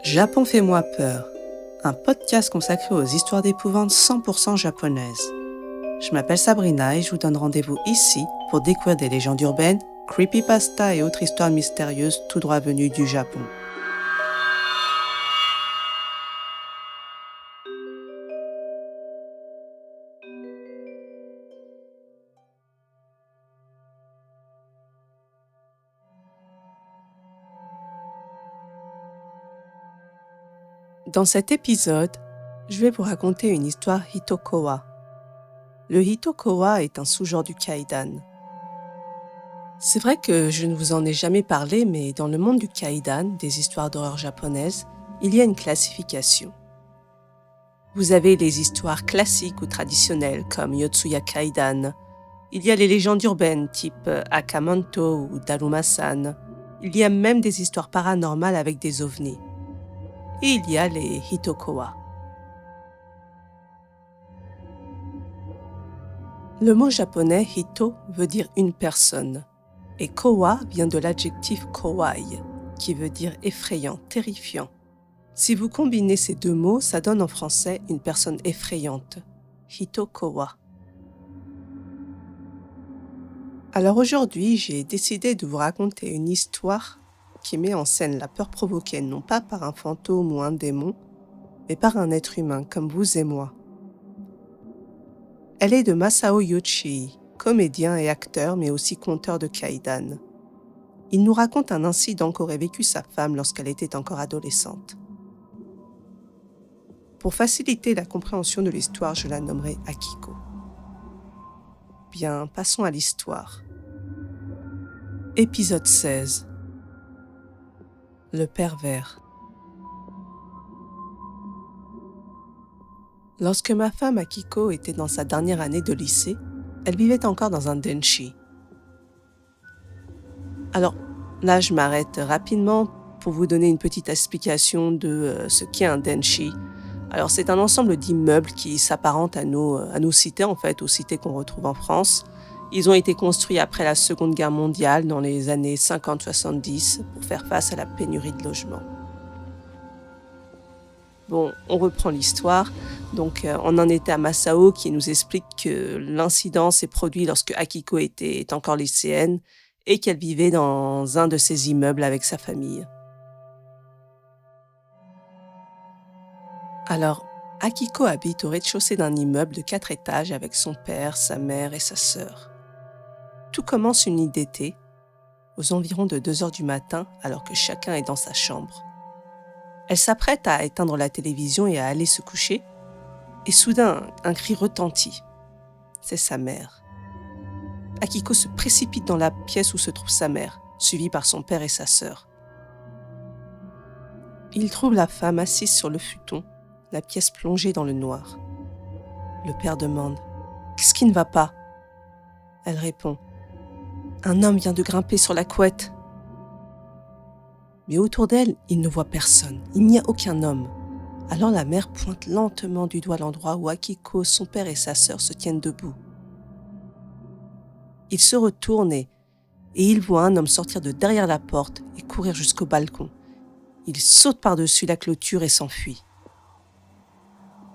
Japon fait-moi peur, un podcast consacré aux histoires d'épouvante 100% japonaises. Je m'appelle Sabrina et je vous donne rendez-vous ici pour découvrir des légendes urbaines, creepypasta et autres histoires mystérieuses tout droit venues du Japon. Dans cet épisode, je vais vous raconter une histoire Hitokowa. Le Hitokowa est un sous-genre du Kaidan. C'est vrai que je ne vous en ai jamais parlé, mais dans le monde du Kaidan, des histoires d'horreur japonaises, il y a une classification. Vous avez les histoires classiques ou traditionnelles comme Yotsuya Kaidan. Il y a les légendes urbaines type Akamanto ou Daruma-san. Il y a même des histoires paranormales avec des ovnis. Et il y a les Hitokowa. Le mot japonais hito veut dire une personne. Et kowa vient de l'adjectif kowai, qui veut dire effrayant, terrifiant. Si vous combinez ces deux mots, ça donne en français une personne effrayante. Hitokowa. Alors aujourd'hui, j'ai décidé de vous raconter une histoire qui met en scène la peur provoquée non pas par un fantôme ou un démon, mais par un être humain comme vous et moi. Elle est de Masao Yoshii, comédien et acteur, mais aussi conteur de Kaidan. Il nous raconte un incident qu'aurait vécu sa femme lorsqu'elle était encore adolescente. Pour faciliter la compréhension de l'histoire, je la nommerai Akiko. Bien, passons à l'histoire. Épisode 16. Le pervers. Lorsque ma femme Akiko était dans sa dernière année de lycée, elle vivait encore dans un denshi. Alors, là, je m'arrête rapidement pour vous donner une petite explication de ce qu'est un denshi. Alors, c'est un ensemble d'immeubles qui s'apparentent à nos cités, en fait, aux cités qu'on retrouve en France. Ils ont été construits après la Seconde Guerre mondiale, dans les années 50-70, pour faire face à la pénurie de logements. Bon, on reprend l'histoire. Donc, on en était à Masao qui nous explique que l'incident s'est produit lorsque Akiko était encore lycéenne et qu'elle vivait dans un de ces immeubles avec sa famille. Alors, Akiko habite au rez-de-chaussée d'un immeuble de 4 étages avec son père, sa mère et sa sœur. Tout commence une nuit d'été, aux environs de 2 heures du matin, alors que chacun est dans sa chambre. Elle s'apprête à éteindre la télévision et à aller se coucher, et soudain, un cri retentit. C'est sa mère. Akiko se précipite dans la pièce où se trouve sa mère, suivie par son père et sa sœur. Il trouve la femme assise sur le futon, la pièce plongée dans le noir. Le père demande « Qu'est-ce qui ne va pas ?» Elle répond « Un homme vient de grimper sur la couette. » Mais autour d'elle, il ne voit personne. Il n'y a aucun homme. Alors la mère pointe lentement du doigt l'endroit où Akiko, son père et sa sœur se tiennent debout. Il se retourne et il voit un homme sortir de derrière la porte et courir jusqu'au balcon. Il saute par-dessus la clôture et s'enfuit.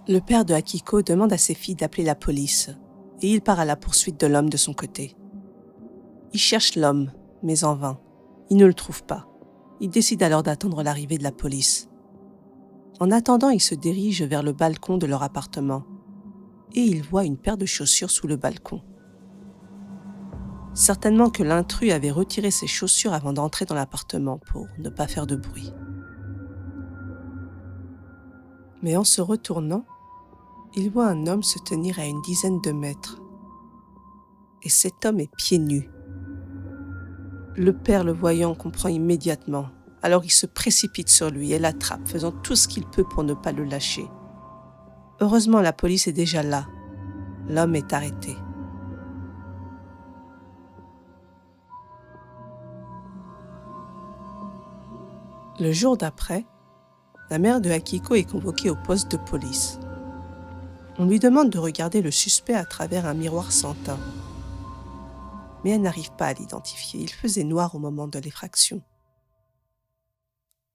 Le père de Akiko demande à ses filles d'appeler la police et il part à la poursuite de l'homme de son côté. Il cherche l'homme, mais en vain. Il ne le trouve pas. Il décide alors d'attendre l'arrivée de la police. En attendant, il se dirige vers le balcon de leur appartement et il voit une paire de chaussures sous le balcon. Certainement que l'intrus avait retiré ses chaussures avant d'entrer dans l'appartement pour ne pas faire de bruit. Mais en se retournant, il voit un homme se tenir à une dizaine de mètres. Et cet homme est pieds nus. Le père, le voyant, comprend immédiatement. Alors il se précipite sur lui et l'attrape, faisant tout ce qu'il peut pour ne pas le lâcher. Heureusement, la police est déjà là. L'homme est arrêté. Le jour d'après, la mère de Akiko est convoquée au poste de police. On lui demande de regarder le suspect à travers un miroir sans teint. Mais elle n'arrive pas à l'identifier. Il faisait noir au moment de l'effraction.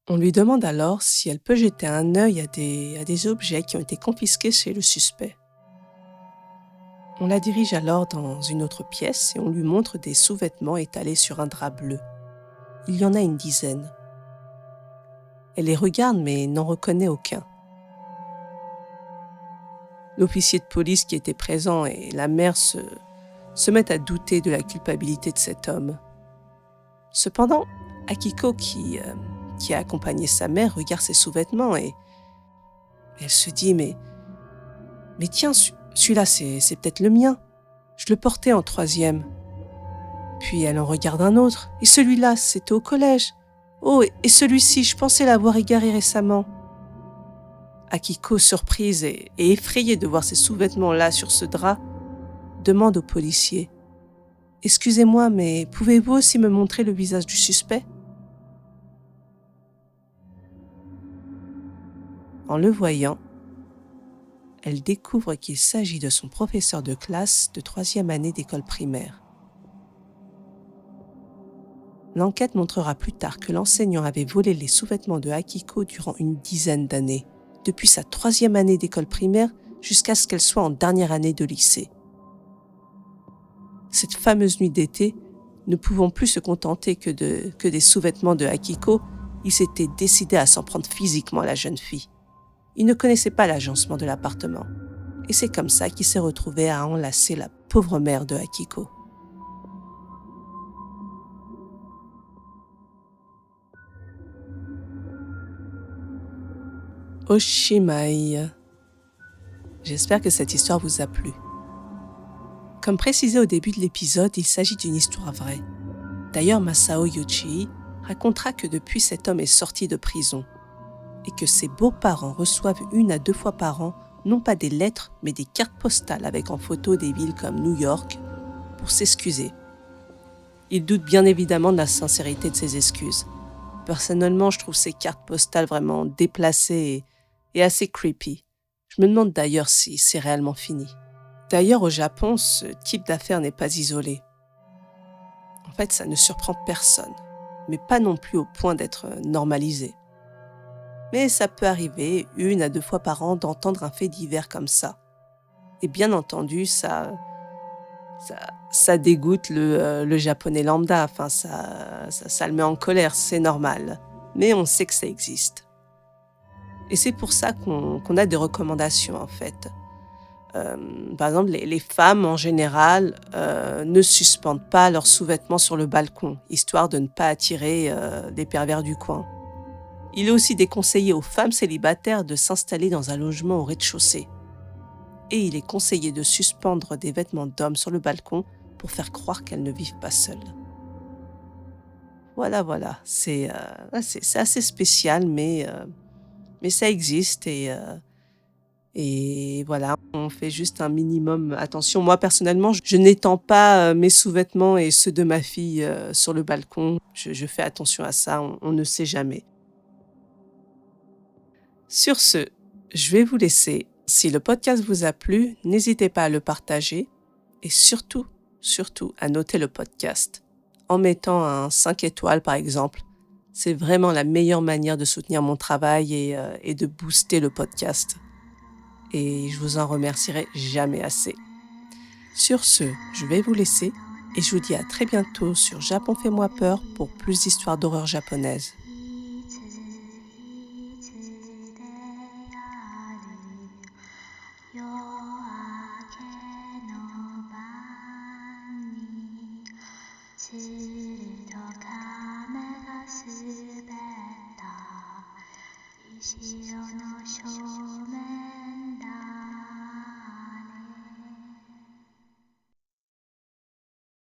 On lui demande alors si elle peut jeter un œil à des objets qui ont été confisqués chez le suspect. On la dirige alors dans une autre pièce et on lui montre des sous-vêtements étalés sur un drap bleu. Il y en a une dizaine. Elle les regarde mais n'en reconnaît aucun. L'officier de police qui était présent et la mère se mettent à douter de la culpabilité de cet homme. Cependant, Akiko, qui a accompagné sa mère, regarde ses sous-vêtements et elle se dit « Mais tiens, celui-là, c'est peut-être le mien. Je le portais en 3e. » Puis elle en regarde un autre. « Et celui-là, c'était au collège. Oh, et celui-ci, je pensais l'avoir égaré récemment. » Akiko, surprise et effrayée de voir ses sous-vêtements là sur ce drap, demande au policier « Excusez-moi, mais pouvez-vous aussi me montrer le visage du suspect ?» En le voyant, elle découvre qu'il s'agit de son professeur de classe de 3e année d'école primaire. L'enquête montrera plus tard que l'enseignant avait volé les sous-vêtements de Akiko durant une dizaine d'années, depuis sa 3e année d'école primaire jusqu'à ce qu'elle soit en dernière année de lycée. Cette fameuse nuit d'été, ne pouvant plus se contenter que des sous-vêtements de Akiko, il s'était décidé à s'en prendre physiquement à la jeune fille. Il ne connaissait pas l'agencement de l'appartement, et c'est comme ça qu'il s'est retrouvé à enlacer la pauvre mère de Akiko. Oshimai. J'espère que cette histoire vous a plu. Comme précisé au début de l'épisode, il s'agit d'une histoire vraie. D'ailleurs, Masao Yuchi racontera que depuis cet homme est sorti de prison et que ses beaux-parents reçoivent 1 à 2 fois par an non pas des lettres mais des cartes postales avec en photo des villes comme New York pour s'excuser. Il doute bien évidemment de la sincérité de ses excuses. Personnellement, je trouve ces cartes postales vraiment déplacées et assez creepy. Je me demande d'ailleurs si c'est réellement fini. D'ailleurs, au Japon, ce type d'affaire n'est pas isolé. En fait, ça ne surprend personne, mais pas non plus au point d'être normalisé. Mais ça peut arriver 1 à 2 fois par an d'entendre un fait divers comme ça. Et bien entendu, ça dégoûte le japonais lambda, enfin ça le met en colère, c'est normal. Mais on sait que ça existe. Et c'est pour ça qu'on a des recommandations en fait. Par exemple, les femmes en général ne suspendent pas leurs sous-vêtements sur le balcon, histoire de ne pas attirer des pervers du coin. Il est aussi déconseillé aux femmes célibataires de s'installer dans un logement au rez-de-chaussée. Et il est conseillé de suspendre des vêtements d'hommes sur le balcon pour faire croire qu'elles ne vivent pas seules. Voilà, c'est assez spécial, mais ça existe et voilà, on fait juste un minimum attention. Moi, personnellement, je n'étends pas mes sous-vêtements et ceux de ma fille sur le balcon. Je fais attention à ça, on ne sait jamais. Sur ce, je vais vous laisser. Si le podcast vous a plu, n'hésitez pas à le partager et surtout à noter le podcast. En mettant un 5 étoiles par exemple, c'est vraiment la meilleure manière de soutenir mon travail et de booster le podcast. Et je vous en remercierai jamais assez. Sur ce, je vais vous laisser et je vous dis à très bientôt sur Japon Fais-moi peur pour plus d'histoires d'horreur japonaises.